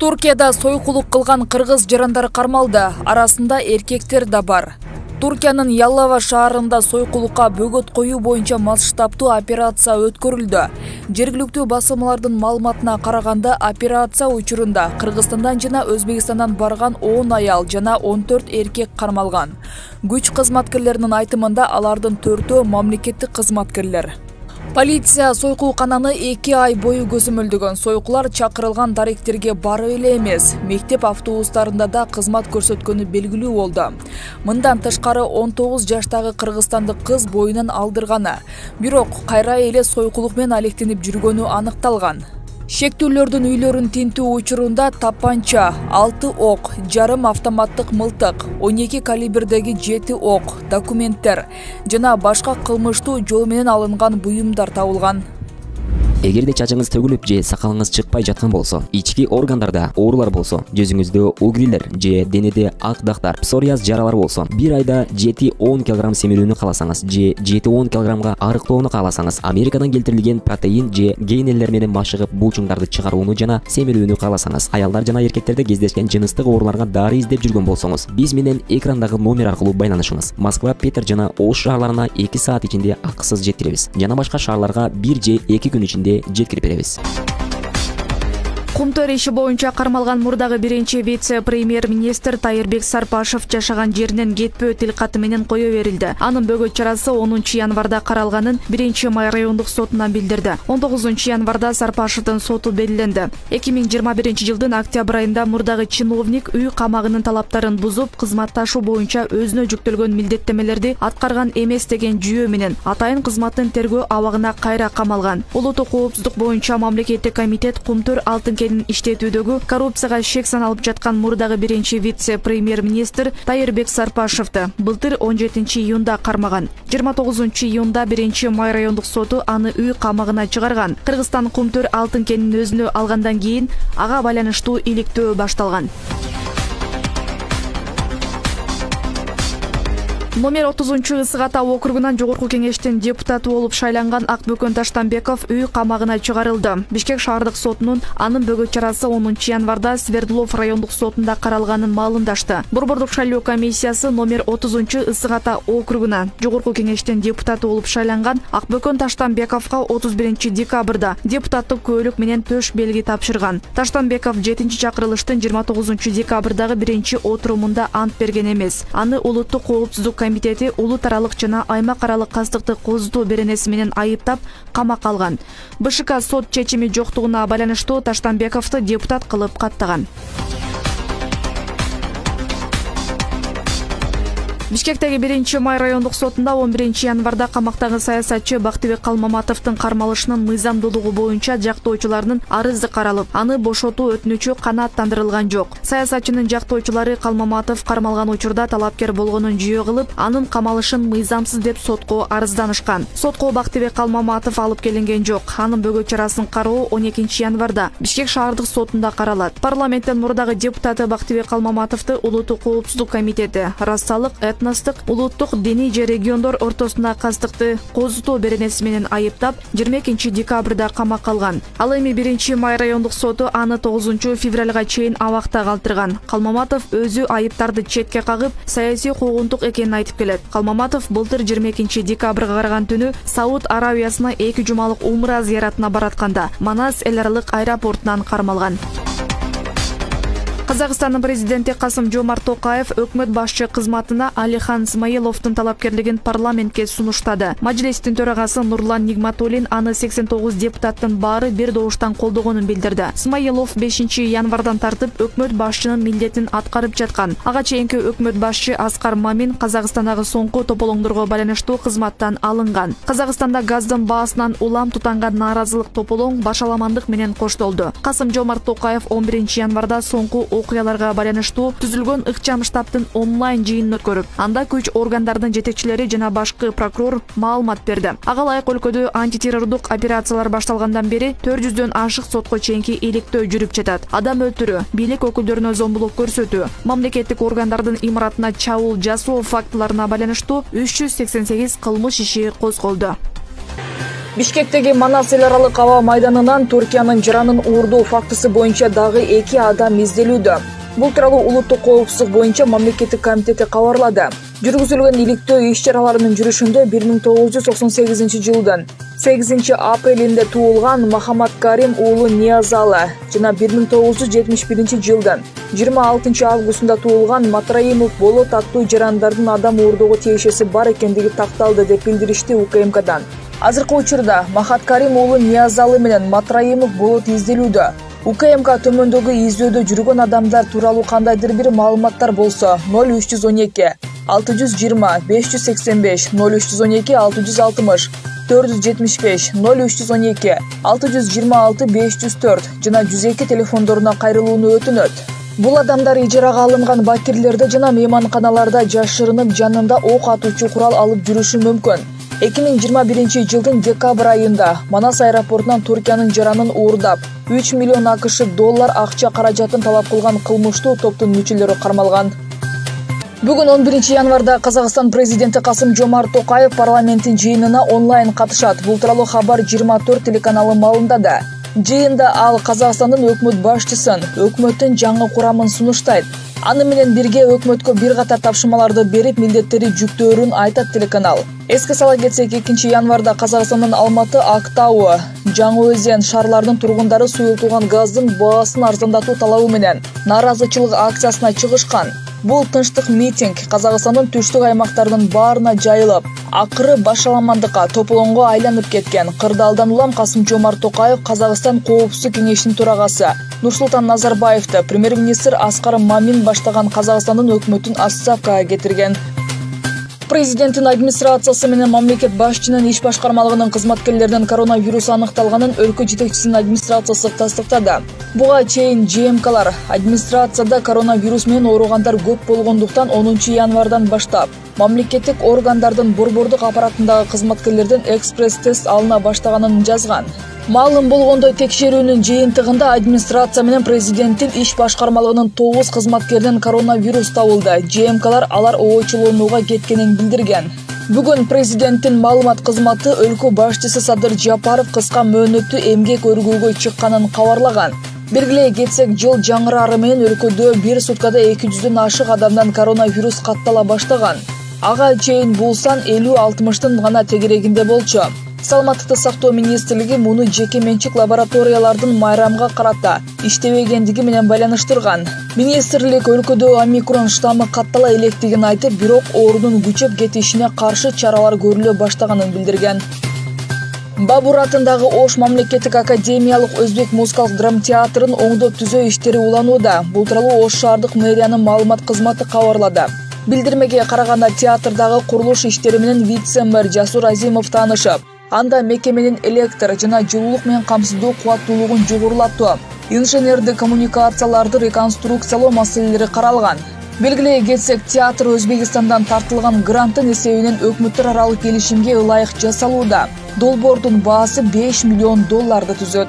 Туркияда сойкулук кылган кыргыз жарандары кармалды, арасында эркектер да бар. Туркиянын Яллава шаарында сойкулукка бөгөт коюу боюнча масштабтуу операция өткөрүлдү. Жергиликтүү басылмалардын маалыматына караганда, операция учурунда Кыргызстандан жана Өзбекстандан барган 10 аял жана 14 эркек кармалган. Күч кызматкерлеринин айтымында алардын 4-өө мамлекеттик кызматкерлер. Полиция сойкулкананы 2 ай бою көзөмөлдөгөн. Сойкулар чакырылган даректерге барып эле эмес, мектеп автобустарында да кызмат көрсөткөнү белгилүү болду. Мындан тышкары 19 жаштагы кыргызстандык кыз боюнан алдырганы, бирок кайра эле сойкулук менен алектенип жүргөнү аныкталган. Шектүүлөрдүн үйлөрүн тинтүү учурунда тапанча, 6 ок, жарым автоматтык мылтык, 12 калибрдеги 7 ок, документтер жана башка кылмыштуу жол менен алынган буюмдар табылган. Эгерде чачыңыз төгүлүп же сакалыңыз чыкпай жаткан болсо, ички органдарда оорулар болсо, жүзүңүздө угрилер же денеде ак дактар, псориаз жаралар болсо, бир айда 7-10 кг семирүүнү кааласаңыз же 7-10 кг арыктоону кааласаңыз, Америкадан келтирилген протеин же гейнерлер менен машыгып булчуңдарды чыгарууну жана семирүүнү кааласаңыз, аялдар жана эркектерде кездешкен жыныстык ооруларга дары издеп жүргөн болсоңуз, биз менен экрандагы номер аркылуу байланышыңыз. Москва, Питер жана Ош шаарларына 2 саат ичинде акысыз жеткиребиз. Жана башка шаарларга 1 же 2 күн ичинде жеткирип беребиз. Кумтөр иши боюнча кармалган мурдагы биринчи вице-премьер-министр Тайырбек Сарпашев жашаган жеринен кетпөө тил каты менен кое берилди. Анын бөгөт чарасы 10 январда каралганын 1-май райондук сотунан билдирди. 19 январда Сарпашевдин соту белгиленди. 2021-жылдын октябрь айында мурдагы чиновник үй камагынын талаптарын бузуп, кызматташуу боюнча өзүнө жүктөлгөн милдеттемелерди аткарган эмес деген жүйө менен атайын кызматтын тергөө абагына кайра камалган. Улуттук коопсуздук боюнча мамлекеттик комитет Кумтөр алтын иштетүүдөгү коррупцияга шек саналып жаткан мурдагы биринчи вице-премьер-министр Тайырбек Сарпашевди былтыр 17 июнда кармаган. 29 июнда 1-май райондук соту аны үй камагына чыгарган. Кыргызстан Кумтөр алтын кенин өзүнө алгандан кийин ага байланыштуу иликтөө башталган. Номер 30 Ысык Ата округунан жогорку кеңештин депутаты болуп шайланган Акбөкөн Таштанбеков үй камагына чыгарылды. Бишкек шаардык сотунун анын бөгөт чарасы 10 январда Свердлов райондук сотунда каралганын маалымдашты. Борбордук шайлоо комиссиясы номер 30 Ысык Ата округуна жогорку кеңештин депутаты болуп шайланган Акбөкөн Таштанбековго 31 декабрда депутаттык көөлүк менен төш белги тапшырган. Таштанбеков 7-чакырылыштын 29 декабрдагы 1-отурумунда ант берген эмес. Аны улуттук коопсуздук комитети улут аралык жана аймак аралык кастыкты козутуу беренеси менен айыптап камакка алган. БШК сот чечими жоктугуна байланыштуу Таштанбековду депутат кылып каттаган. Бишкектеги 1-май райондук сотунда 11 январда камактагы саясатчы Бактыбек Калмаматовдун кармалышынын мыйзамдуулугу боюнча жактоочулардын арызы каралып, аны бошотуу өтүнүчү канааттандырылган жок. Саясатчынын жактоочулары Калмаматов кармалган учурда талапкер болгонун жүйө кылып, анын камалышын мыйзамсыз деп сотко арызданышкан. Сотко Бактыбек Калмаматов алып келинген жок. Анын бөгөт чарасын кароо 12 январда Бишкек шаардык сотунда каралат. Парламенттен мурдагы депутаты Бактыбек Калмаматовду улуттук коопсуздук комитети рассалык, этностук, улуттук, диний же региондор ортосунда кастыкты козутуу беренеси менен айыптап 22 декабрда камакка алган. Ал эми 1-май райондук соту аны 9 февралга чейин абакта калтырган. Калмаматов өзү айыптарды четке кагып, саясий куугунтук экенин айтып келет. Калмаматов былтыр 22 декабрга караган түнү Сауд Арабиясына 2 жумалык умра зыяратына баратканда Манас эл аралык аэропортунан кармалган. Казакстандын президенти Касым-Жомарт Токаев өкмөт башчы кызматына Алихан Смаиловдун талапкерлигин парламентке сунуштады. Мажилистин төрагасы Нурлан Нигматуллин аны 89 депутаттын баары бир добуштан колдогонун билдирди. Смаилов 5 январдан тартып өкмөт башчынын милдетин аткарып жаткан. Ага чейинки өкмөт башчы Аскар Мамин Казакстандагы соңку тополоңдорго байланыштуу кызматтан алынган. Казакстанда газдын баасынан улам тутанган нааразылык тополоң башаламандык менен коштолду. Касым-Жомарт Токаев 11 январда соңку окуяларга байланыштуу түзүлгөн ыкчам штабтын онлайн жыйынын өткөрүп, анда күч органдардын жетекчилери жана башкы прокурор маалымат берди. Ага ылайык өлкөдө антитеррордук операциялар башталгандан бери 400дөн ашык сотко чейинки иликтөө жүрүп жатат. Адам өлтүрүү, бийлик өкүлдөрүнө зомбулук көрсөтүү, мамлекеттик органдардын имаратына чабуул жасоо фактыларына байланыштуу 388 кылмыш иши козголду. Бишкектеги Манас эл аралык аба майданынан Түркиянын жаранын уурдоо фактысы боюнча дагы 2 адам изделүүдө. Бул тууралуу улуттук коопсуздук боюнча мамлекеттик комитети кабарлады. Жүргүзүлгөн иликтөө иш-чараларынын жүрүшүндө 1998 жылдын 8 апрелинде туулган Махамат Карим уулу Ниязалы жана 1971 жылдын 26 августунда туулган Матраимов Болот аттуу жарандардын адам уурдоого тиешеси бар экендиги такталды деп билдиришти УКМКдан. Азыркы учурда Махат Карим уулу Ниязалы менен Матраимов Болот изделүүдө. УКМК төмөндөгү издөөдө жүргөн адамдар тууралуу кандайдыр бир маалыматтар болсо 0312 620 585 0312 660 475 0312 626 504 жана 102 телефондоруна кайрылууну өтүнөт. Бул адамдар ижарага алынган батирлерде жана мейманканаларда жашырынып жанында ок атуучу курал алып жүрүшү мүмкүн. 2021 жылдын декабрь айында Манас аэропортунан Түркиянын жаранын уурдап 3 миллион АКШ доллар акча каражатын талап кылган кылмыштуу топтун мүчөлөрү кармалган. Бүгүн 11 январда Казакстан президенти Касым-Жомарт Токаев парламенттин жыйынына онлайн катышат. Бул тууралуу кабар 24 телеканалы маалымдады. Жыйында ал Казакстандын өкмөт башчысын, өкмөттүн жаңы курамын сунуштайт. Аны менен бирге өкмөткө бир катар тапшырмаларды берип, милдеттери жүктөөрүн айтат телеканал. Эске сала кетсек, 2 январда Казакстандын Алматы, Актау, Жаңы Өзен шаарларынын тургундары суюлтулган газдын баасын арзандатуу талабы менен нааразычылык акциясына чыгышкан. Бул тынчтык митинг Казакстандын түштүк аймактарынын баарына жайылып, акыры башаламандыкка, тополоңго айланып кеткен. Кырдаалдан улам Касым-Жомарт Токаев Казакстан Коопсуздук кеңешинин төрагасы Нурсултан Назарбаевди премьер-министр Аскар Мамин баштаган Казакстандын өкмөтүн отставкага кетирген. Президенттин администрациясы менен мамлекет башчынын иш башкармалыгынын кызматкерлеринин коронавирус аныкталганын өлкө жетекчисинин администрациясы тастыктады. Буга чейин ЖМКлар администрацияда коронавирус менен ооругандар көп болгондуктан 10 январдан баштап мамлекеттик органдардын борбордук аппаратындагы кызматкерлерден экспресс-тест алына баштаганын жазган. Маалым болгондой, текшерүүнүн жыйынтыгында администрация менен президенттин иш башкармалыгынын 9 кызматкерден коронавирус табылды. ЖМКлар алар оочулоонууга кеткенин билдирген. Бүгүн президенттин маалымат кызматы өлкө башчысы Садыр Жапаров кыска мөөнөттүү эмгек өргүүгө чыкканын кабарлаган. Белгилей кетсек, жыл жаңырары менен өлкөдө бир суткада 200дөн ашык адамдан коронавирус каттала баштаган. Ага чейин бул сан 50-60тын гана тегерегинде болчу. Саламаттыкты сактоо министрлиги муну жеке менчик лабораториялардын майрамга карата иштебегендиги менен байланыштырган. Министрлик өлкөдө омикрон штаммы каттала электигин айтып, бирок оорунун күчөп кетишине каршы чаралар көрүлө баштаганын билдирген. Бабур атындагы Ош мамлекеттик академиялык өзбек музыкалык драма театрын оңдоп түзөө иштери уланууда. Бул тууралуу Ош шаардык мэриянын маалымат кызматы кабарлады. Билдирмеге караганда, театрдагы курулуш иштери менен вице-мэр Жасур Азимов таанышып, анда мекеменин электр жана жылуулук менен камсыздоо кубаттуулугун жогорулатуу, инженердик коммуникацияларды реконструкциялоо маселелери каралган. Белгилей кетсек, театр Өзбекстандан тартылган гранттын эсебинен өкмөттөр аралык келишимге ылайык жасалууда. Долбоордун баасы $5 миллион түзөт.